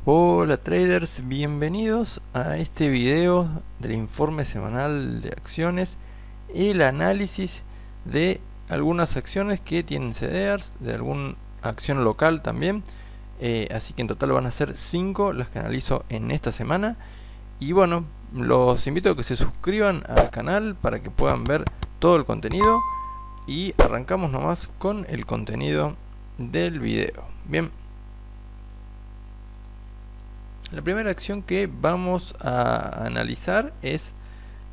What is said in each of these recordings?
Hola traders, bienvenidos a este video del informe semanal de acciones y el análisis de algunas acciones que tienen CDRs, de alguna acción local también. Así que en total van a ser 5 las que analizo en esta semana. Y bueno, los invito a que se suscriban al canal para que puedan ver todo el contenido. Y arrancamos nomás con el contenido del video. Bien. La primera acción que vamos a analizar es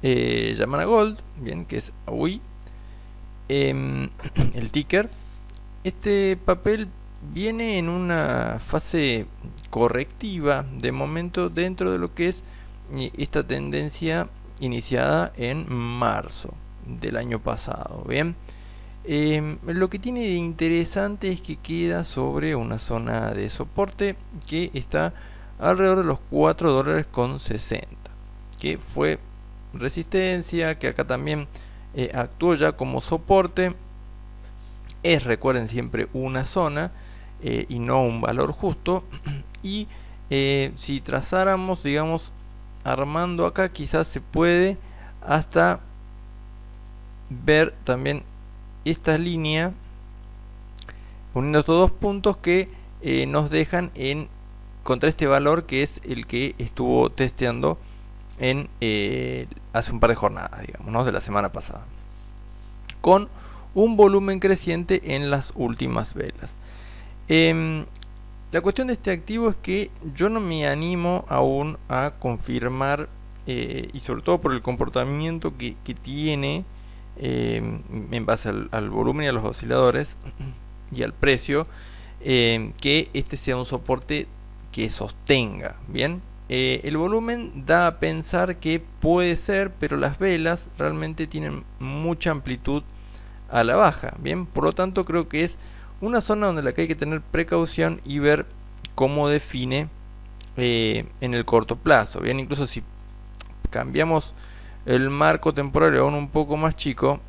Yamana Gold, bien, que es AUI, el ticker. Este papel viene en una fase correctiva de momento dentro de lo que es esta tendencia iniciada en marzo del año pasado, bien. Lo que tiene de interesante es que queda sobre una zona de soporte que está alrededor de los $4.60, que fue resistencia, que acá también actuó ya como soporte. Recuerden, siempre una zona y no un valor justo. Y si trazáramos, digamos, armando acá, quizás se puede hasta ver también esta línea uniendo estos dos puntos que nos dejan en contra este valor, que es el que estuvo testeando en hace un par de jornadas, digamos, ¿no? De la semana pasada, con un volumen creciente en las últimas velas. La cuestión de este activo es que yo no me animo aún a confirmar, y sobre todo por el comportamiento que tiene en base al volumen y a los osciladores y al precio, que este sea un soporte que sostenga. Bien, el volumen da a pensar que puede ser, pero las velas realmente tienen mucha amplitud a la baja. Bien, por lo tanto creo que es una zona donde la que hay que tener precaución y ver cómo define en el corto plazo. Bien, incluso si cambiamos el marco temporal aún un poco más chico,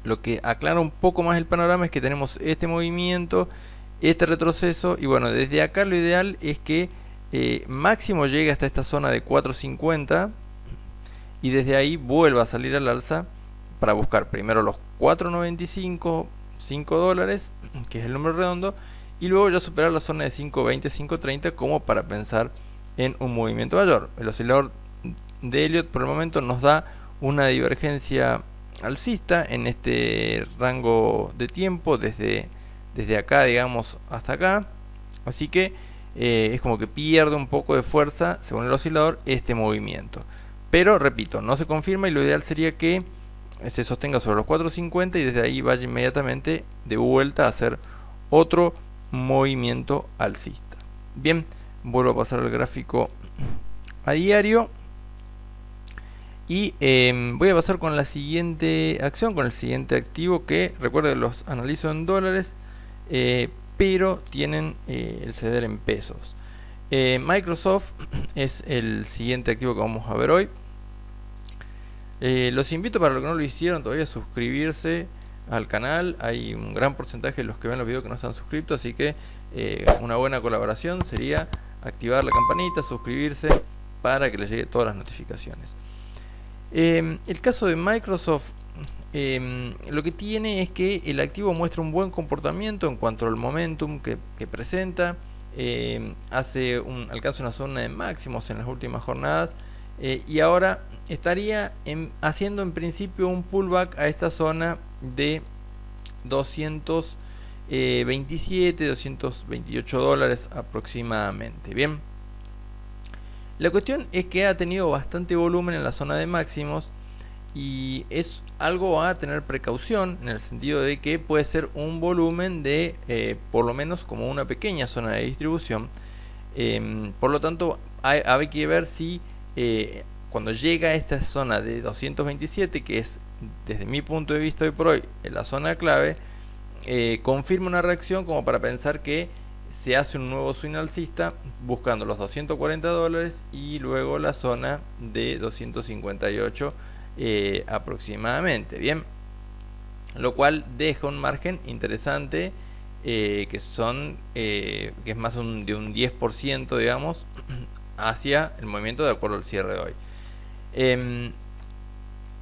lo que aclara un poco más el panorama es que tenemos este movimiento, este retroceso, y bueno, desde acá lo ideal es que máximo llegue hasta esta zona de 4.50 y desde ahí vuelva a salir al alza para buscar primero los 4.95, $5, que es el número redondo, y luego ya superar la zona de 5.20, 5.30 como para pensar en un movimiento mayor. El oscilador de Elliott por el momento nos da una divergencia alcista en este rango de tiempo desde acá, digamos, hasta acá. Así que es como que pierde un poco de fuerza, según el oscilador, este movimiento. Pero repito, no se confirma y lo ideal sería que se sostenga sobre los 4.50 y desde ahí vaya inmediatamente de vuelta a hacer otro movimiento alcista. Bien, vuelvo a pasar al gráfico a diario. Y voy a pasar con la siguiente acción, con el siguiente activo, que recuerden, los analizo en dólares, pero tienen el ceder en pesos. Microsoft es el siguiente activo que vamos a ver hoy. Los invito, para los que no lo hicieron todavía, a suscribirse al canal. Hay un gran porcentaje de los que ven los videos que no están suscritos, así que una buena colaboración sería activar la campanita, suscribirse para que les llegue todas las notificaciones. El caso de Microsoft, lo que tiene es que el activo muestra un buen comportamiento en cuanto al momentum que presenta. Alcanza una zona de máximos en las últimas jornadas, y ahora estaría haciendo en principio un pullback a esta zona de 227, $228 aproximadamente. Bien, la cuestión es que ha tenido bastante volumen en la zona de máximos y es algo a tener precaución, en el sentido de que puede ser un volumen de por lo menos como una pequeña zona de distribución. Por lo tanto hay que ver si cuando llega a esta zona de 227, que es desde mi punto de vista hoy por hoy la zona clave, confirma una reacción como para pensar que se hace un nuevo swing alcista buscando los $240 y luego la zona de 258 aproximadamente. Bien, lo cual deja un margen interesante que son que es más de un 10%, digamos, hacia el movimiento de acuerdo al cierre de hoy.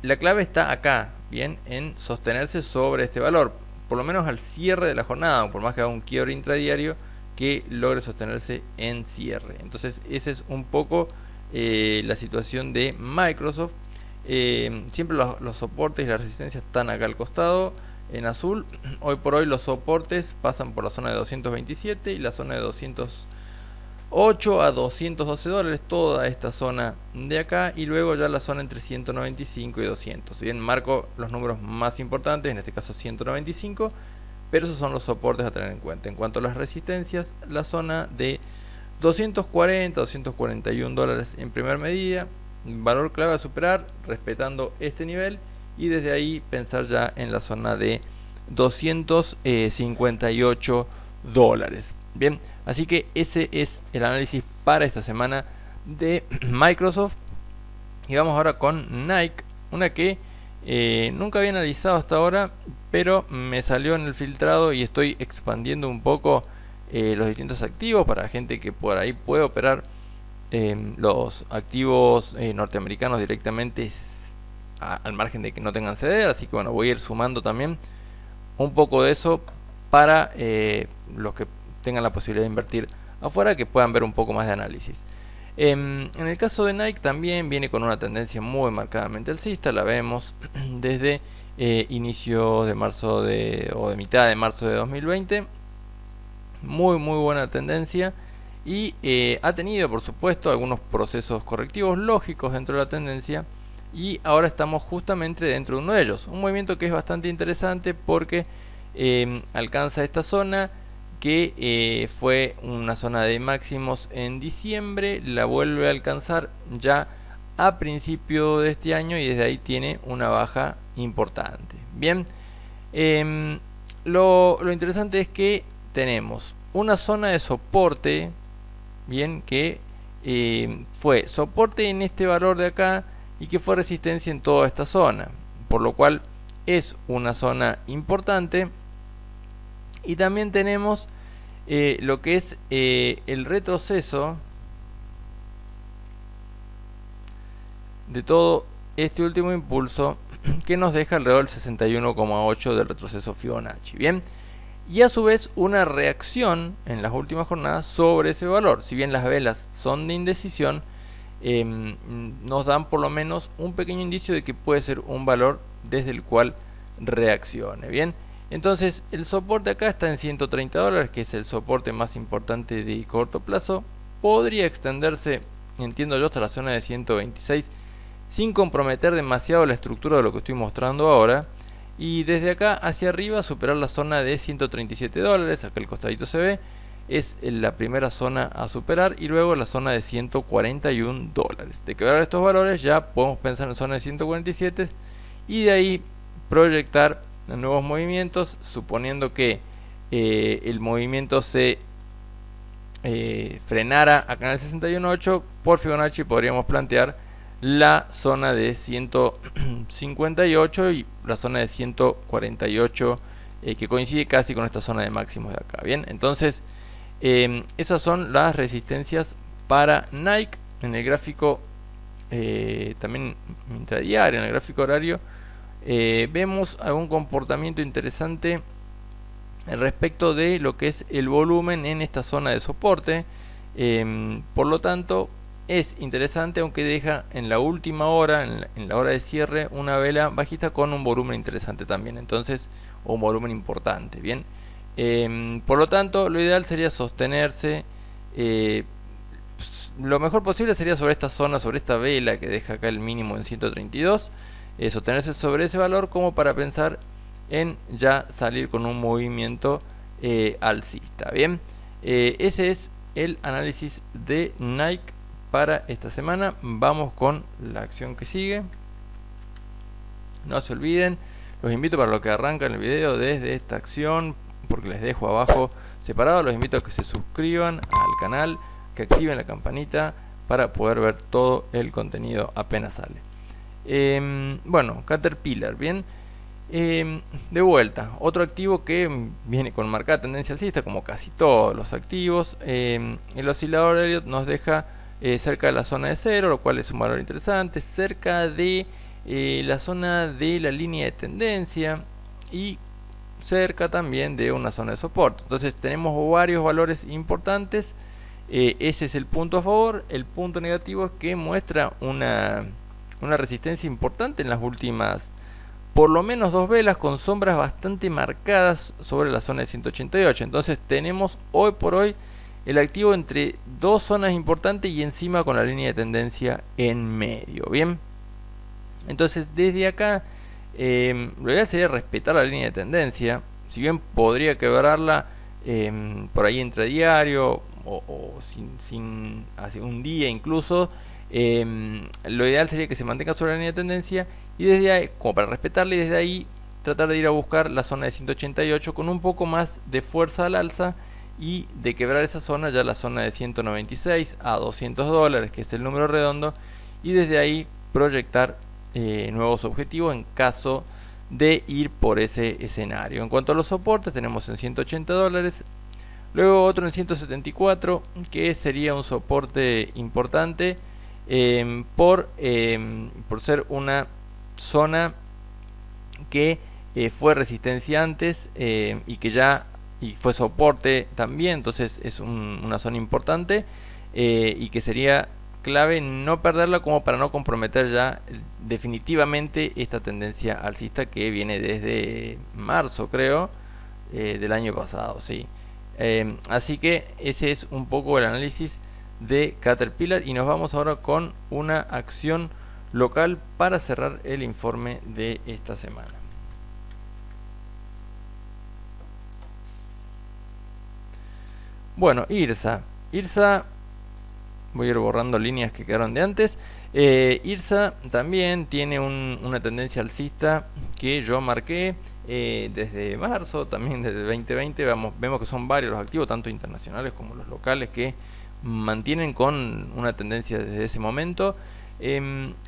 La clave está acá, bien, en sostenerse sobre este valor, por lo menos al cierre de la jornada, por más que haga un quiebre intradiario, que logre sostenerse en cierre. Entonces esa es un poco la situación de Microsoft. Siempre los soportes y las resistencias están acá al costado en azul. Hoy por hoy los soportes pasan por la zona de 227 y la zona de 208 a 212 dólares, toda esta zona de acá, y luego ya la zona entre 195 y 200. Bien, marco los números más importantes, en este caso 195, pero esos son los soportes a tener en cuenta. En cuanto a las resistencias, la zona de 240 241 dólares en primera medida, valor clave a superar respetando este nivel, y desde ahí pensar ya en la zona de 258 dólares. Bien, así que ese es el análisis para esta semana de Microsoft. Y vamos ahora con Nike, una que nunca había analizado hasta ahora, pero me salió en el filtrado y estoy expandiendo un poco los distintos activos para gente que por ahí puede operar los activos norteamericanos directamente al margen de que no tengan CD. Así que bueno, voy a ir sumando también un poco de eso para los que tengan la posibilidad de invertir afuera, que puedan ver un poco más de análisis. En el caso de Nike también viene con una tendencia muy marcadamente alcista, la vemos desde inicio de marzo o de mitad de marzo de 2020. Muy buena tendencia, y ha tenido por supuesto algunos procesos correctivos lógicos dentro de la tendencia, y ahora estamos justamente dentro de uno de ellos, un movimiento que es bastante interesante porque alcanza esta zona que fue una zona de máximos en diciembre, la vuelve a alcanzar ya a principio de este año y desde ahí tiene una baja importante. Bien, lo interesante es que tenemos una zona de soporte, bien, que fue soporte en este valor de acá y que fue resistencia en toda esta zona, por lo cual es una zona importante. Y también tenemos lo que es el retroceso de todo este último impulso, que nos deja alrededor del 61,8 del retroceso Fibonacci. Bien, y a su vez una reacción en las últimas jornadas sobre ese valor. Si bien las velas son de indecisión, nos dan por lo menos un pequeño indicio de que puede ser un valor desde el cual reaccione. Bien, entonces el soporte acá está en 130 dólares, que es el soporte más importante de corto plazo. Podría extenderse, entiendo yo, hasta la zona de 126 sin comprometer demasiado la estructura de lo que estoy mostrando ahora, y desde acá hacia arriba superar la zona de 137 dólares, acá el costadito se ve, es la primera zona a superar, y luego la zona de 141 dólares. De quebrar estos valores ya podemos pensar en zona de 147 y de ahí proyectar nuevos movimientos, suponiendo que el movimiento se frenara acá en el 61.8. Por Fibonacci podríamos plantear la zona de 158 y la zona de 148, que coincide casi con esta zona de máximos de acá. Bien, entonces esas son las resistencias para Nike. En el gráfico también intradiario, en el gráfico horario, vemos algún comportamiento interesante respecto de lo que es el volumen en esta zona de soporte. Por lo tanto, es interesante, aunque deja en la última hora, en la hora de cierre, una vela bajista con un volumen interesante también, entonces, o un volumen importante. Bien, por lo tanto, lo ideal sería sostenerse, lo mejor posible sería sobre esta zona, sobre esta vela que deja acá el mínimo en 132, sostenerse sobre ese valor como para pensar en ya salir con un movimiento alcista. Bien, ese es el análisis de Nike para esta semana. Vamos con la acción que sigue. No se olviden, los invito, para lo que arranca el video, desde esta acción, porque les dejo abajo separado, los invito a que se suscriban al canal, que activen la campanita para poder ver todo el contenido apenas sale. Bueno, Caterpillar, bien. De vuelta, otro activo que viene con marcada tendencia alcista, como casi todos los activos. El oscilador de Elliott nos deja cerca de la zona de cero, lo cual es un valor interesante, cerca de la zona de la línea de tendencia y cerca también de una zona de soporte. Entonces tenemos varios valores importantes. Ese es el punto a favor. El punto negativo es que muestra una resistencia importante en las últimas, por lo menos dos velas, con sombras bastante marcadas sobre la zona de 188. Entonces tenemos hoy por hoy el activo entre dos zonas importantes y encima con la línea de tendencia en medio. Bien, entonces desde acá lo ideal sería respetar la línea de tendencia. Si bien podría quebrarla por ahí intradiario o sin hace un día incluso, lo ideal sería que se mantenga sobre la línea de tendencia y desde ahí, como para respetarla, y desde ahí tratar de ir a buscar la zona de 188 con un poco más de fuerza al alza, y de quebrar esa zona ya la zona de 196 a 200 dólares, que es el número redondo, y desde ahí proyectar nuevos objetivos en caso de ir por ese escenario. En cuanto a los soportes, tenemos en 180 dólares, luego otro en 174, que sería un soporte importante por ser una zona que fue resistencia antes y que ya fue soporte también. Entonces es una zona importante y que sería clave no perderla, como para no comprometer ya definitivamente esta tendencia alcista que viene desde marzo, creo, del año pasado, sí. Así que ese es un poco el análisis de Caterpillar, y nos vamos ahora con una acción local para cerrar el informe de esta semana. Bueno, IRSA, voy a ir borrando líneas que quedaron de antes. IRSA también tiene una tendencia alcista que yo marqué desde marzo, también desde 2020. Vemos que son varios los activos, tanto internacionales como los locales, que mantienen con una tendencia desde ese momento.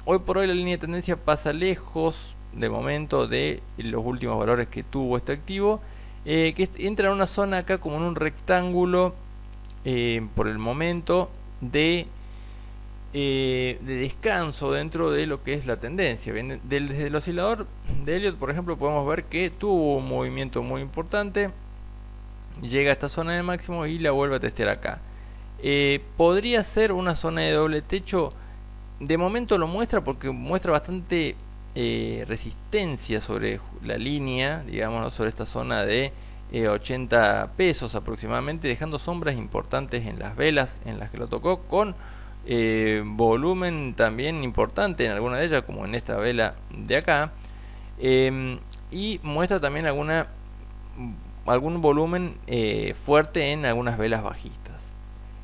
Hoy por hoy la línea de tendencia pasa lejos de momento de los últimos valores que tuvo este activo, que entra en una zona acá como en un rectángulo por el momento de descanso dentro de lo que es la tendencia. Bien, desde el oscilador de Elliott, por ejemplo, podemos ver que tuvo un movimiento muy importante, llega a esta zona de máximo y la vuelve a testear acá. Podría ser una zona de doble techo. De momento lo muestra porque muestra bastante resistencia sobre la línea, digamos, sobre esta zona de 80 pesos aproximadamente, dejando sombras importantes en las velas en las que lo tocó, con volumen también importante en alguna de ellas, como en esta vela de acá, y muestra también algún volumen fuerte en algunas velas bajistas.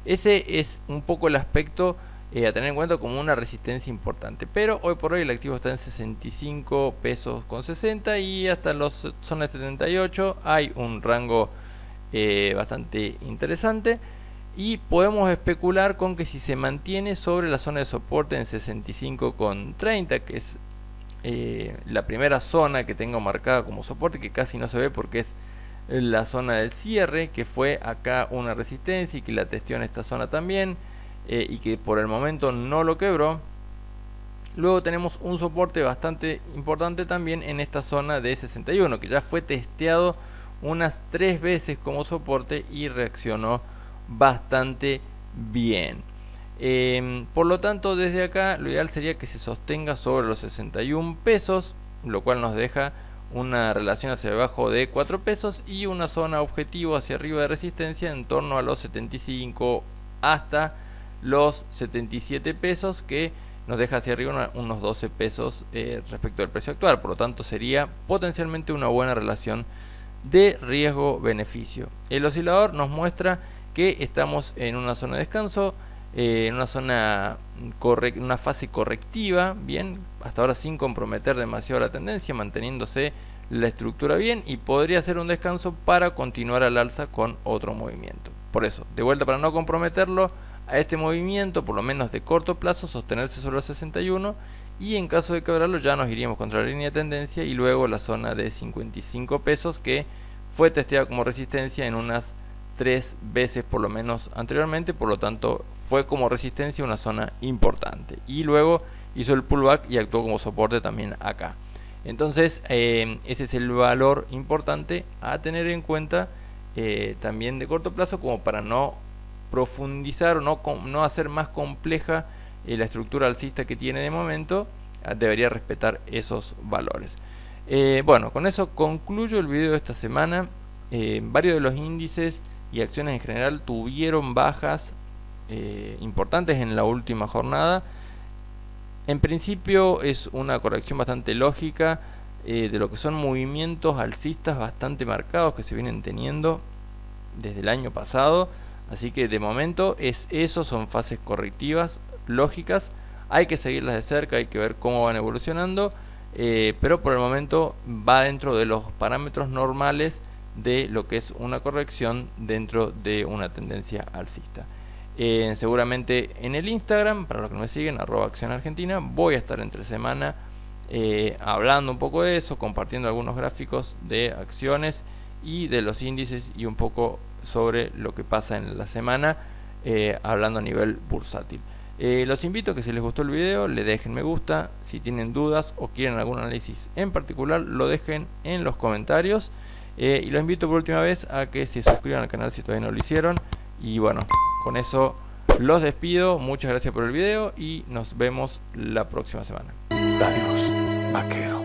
Ese es un poco el aspecto a tener en cuenta como una resistencia importante. Pero hoy por hoy el activo está en 65 pesos con 60 y hasta los zonas de 78 hay un rango bastante interesante, y podemos especular con que si se mantiene sobre la zona de soporte en 65,30, que es la primera zona que tengo marcada como soporte, que casi no se ve porque es la zona del cierre, que fue acá una resistencia y que la testeó en esta zona también, y que por el momento no lo quebró. Luego tenemos un soporte bastante importante también en esta zona de 61, que ya fue testeado unas 3 veces como soporte y reaccionó bastante bien. Por lo tanto, desde acá lo ideal sería que se sostenga sobre los 61 pesos, lo cual nos deja una relación hacia abajo de 4 pesos y una zona objetivo hacia arriba de resistencia en torno a los 75 hasta los 77 pesos, que nos deja hacia arriba unos 12 pesos respecto al precio actual. Por lo tanto, sería potencialmente una buena relación de riesgo-beneficio. El oscilador nos muestra que estamos en una zona de descanso, en una fase correctiva, bien, hasta ahora sin comprometer demasiado la tendencia, manteniéndose la estructura bien, y podría ser un descanso para continuar al alza con otro movimiento. Por eso, de vuelta, para no comprometerlo a este movimiento, por lo menos de corto plazo, sostenerse sobre los 61 y en caso de quebrarlo ya nos iríamos contra la línea de tendencia y luego la zona de 55 pesos, que fue testeada como resistencia en unas 3 veces por lo menos anteriormente, por lo tanto fue como resistencia una zona importante, y luego hizo el pullback y actuó como soporte también acá. Entonces ese es el valor importante a tener en cuenta también de corto plazo, como para no profundizar o no hacer más compleja la estructura alcista que tiene de momento. Debería respetar esos valores. Bueno, con eso concluyo el video de esta semana. Varios de los índices y acciones en general tuvieron bajas importantes en la última jornada. En principio es una corrección bastante lógica de lo que son movimientos alcistas bastante marcados que se vienen teniendo desde el año pasado. Así que de momento es eso, son fases correctivas lógicas. Hay que seguirlas de cerca, hay que ver cómo van evolucionando, pero por el momento va dentro de los parámetros normales de lo que es una corrección dentro de una tendencia alcista. Seguramente en el Instagram, para los que no me siguen, @accionargentina, voy a estar entre semana hablando un poco de eso, compartiendo algunos gráficos de acciones y de los índices y un poco sobre lo que pasa en la semana, hablando a nivel bursátil. Los invito a que si les gustó el video le dejen me gusta. Si tienen dudas o quieren algún análisis en particular, lo dejen en los comentarios. Y los invito por última vez a que se suscriban al canal si todavía no lo hicieron. Y bueno, con eso los despido. Muchas gracias por el video y nos vemos la próxima semana. Adiós, vaquero.